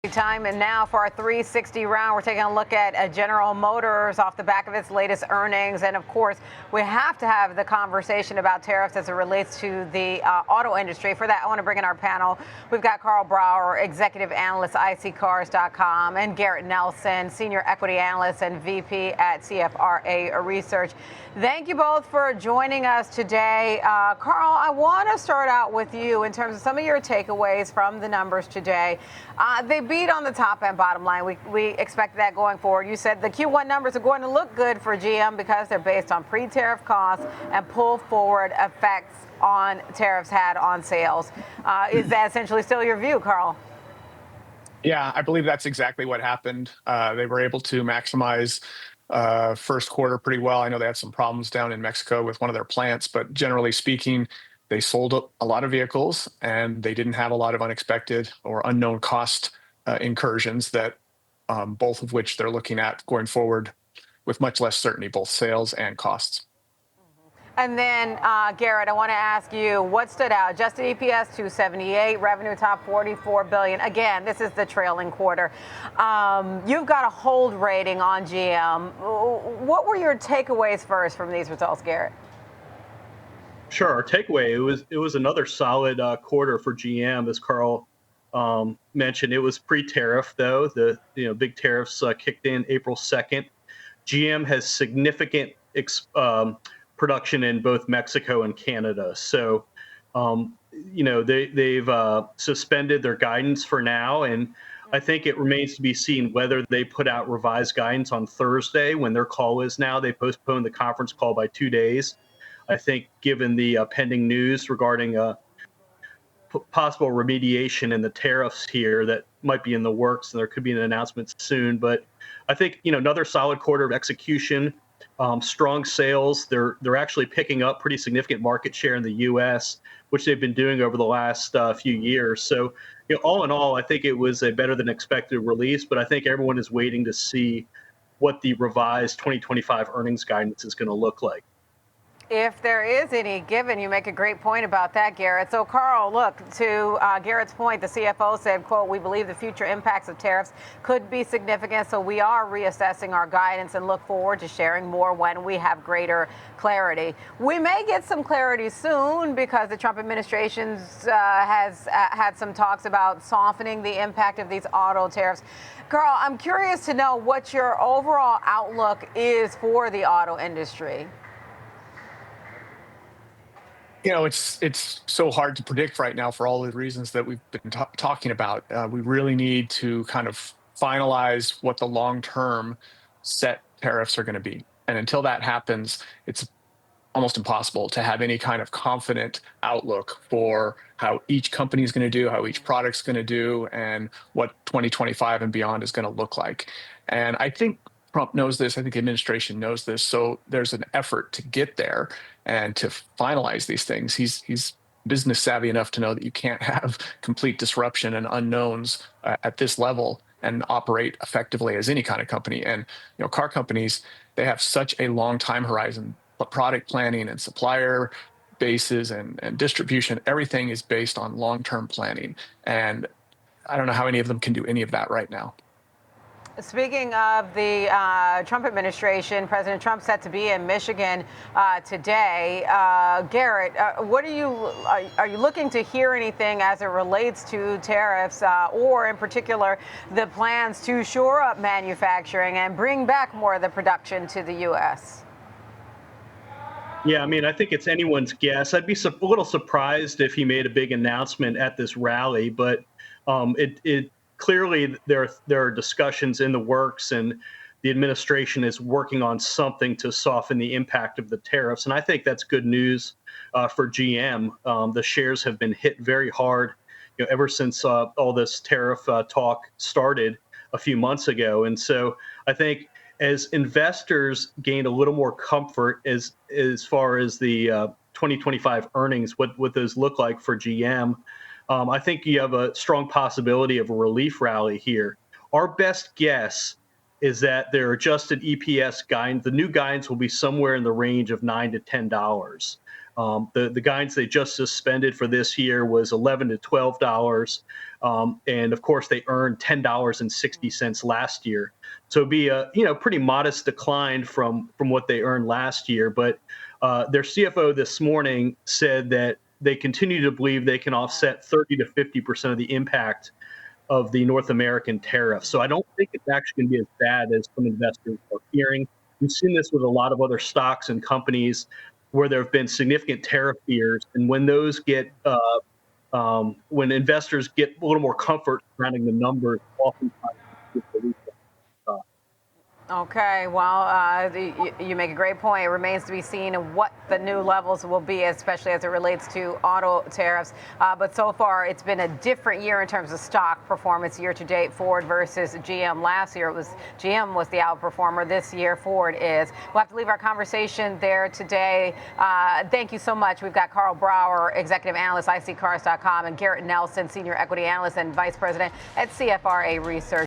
Time. And now for our 360 round, we're taking a look at General Motors off the back of its latest earnings. And of course, we have to have the conversation about tariffs as it relates to the auto industry. For that, I want to bring in our panel. We've got Karl Brauer, executive analyst, iSeeCars.com, and Garrett Nelson, senior equity analyst and VP at CFRA Research. Thank you both for joining us today. Karl, I want to start out with you in terms of some of your takeaways from the numbers today. They beat on the top and bottom line. We expect that going forward. You said the Q1 numbers are going to look good for GM because they're based on pre-tariff costs and pull forward effects on tariffs had on sales. Is that essentially still your view, Karl? Yeah, I believe that's exactly what happened. They were able to maximize first quarter pretty well. I know they had some problems down in Mexico with one of their plants, but generally speaking, they sold a lot of vehicles and they didn't have a lot of unexpected or unknown cost incursions that both of which they're looking at going forward with much less certainty, both sales and costs. And then, Garrett, I want to ask you, what stood out? Adjusted EPS 278, revenue top 44 billion. Again, this is the trailing quarter. You've got a hold rating on GM. What were your takeaways first from these results, Garrett? Sure. Our takeaway, it was another solid quarter for GM, as Karl mentioned. It was pre-tariff, though. The big tariffs kicked in April 2nd. GM has significant production in both Mexico and Canada. So, they've suspended their guidance for now, and I think it remains to be seen whether they put out revised guidance on Thursday when their call is now. They postponed the conference call by 2 days. I think given the pending news regarding possible remediation in the tariffs here that might be in the works, and there could be an announcement soon. But I think, another solid quarter of execution, strong sales. They're actually picking up pretty significant market share in the U.S., which they've been doing over the last few years. So, all in all, I think it was a better than expected release, but I think everyone is waiting to see what the revised 2025 earnings guidance is going to look like. If there is any given, you make a great point about that, Garrett. So, Karl, look, to Garrett's point, the CFO said, quote, "We believe the future impacts of tariffs could be significant, so we are reassessing our guidance and look forward to sharing more when we have greater clarity." We may get some clarity soon because the Trump administration has had some talks about softening the impact of these auto tariffs. Karl, I'm curious to know what your overall outlook is for the auto industry. It's so hard to predict right now for all the reasons that we've been talking about. We really need to kind of finalize what the long-term set tariffs are going to be. And until that happens, it's almost impossible to have any kind of confident outlook for how each company is going to do, how each product's going to do, and what 2025 and beyond is going to look like. And I think Trump knows this. I think the administration knows this. So there's an effort to get there and to finalize these things. He's business savvy enough to know that you can't have complete disruption and unknowns at this level and operate effectively as any kind of company. And car companies, they have such a long time horizon. Product planning and supplier bases and distribution, everything is based on long-term planning. And I don't know how any of them can do any of that right now. Speaking of the Trump administration, President Trump set to be in Michigan today. Garrett, what are you looking to hear anything as it relates to tariffs or in particular the plans to shore up manufacturing and bring back more of the production to the U.S.? Yeah, I think it's anyone's guess. I'd be a little surprised if he made a big announcement at this rally, but it clearly there are discussions in the works, and the administration is working on something to soften the impact of the tariffs. And I think that's good news for GM. The shares have been hit very hard, ever since all this tariff talk started a few months ago. And so I think as investors gain a little more comfort as far as the 2025 earnings, what those look like for GM, I think you have a strong possibility of a relief rally here. Our best guess is that their adjusted EPS guidance, the new guidance will be somewhere in the range of $9 to $10. The guidance they just suspended for this year was $11 to $12, and of course they earned $10.60 last year. So it'd be a pretty modest decline from what they earned last year. But their CFO this morning said that they continue to believe they can offset 30 to 50% of the impact of the North American tariff. So I don't think it's actually going to be as bad as some investors are fearing. We've seen this with a lot of other stocks and companies where there have been significant tariff fears, and when those get when investors get a little more comfort surrounding the numbers, oftentimes it's released. Okay, well, you make a great point. It remains to be seen what the new levels will be, especially as it relates to auto tariffs. But so far, it's been a different year in terms of stock performance year to date. Ford versus GM. Last year, GM was the outperformer. This year, Ford is. We'll have to leave our conversation there today. Thank you so much. We've got Karl Brauer, executive analyst, ICCars.com, and Garrett Nelson, senior equity analyst and vice president at CFRA Research.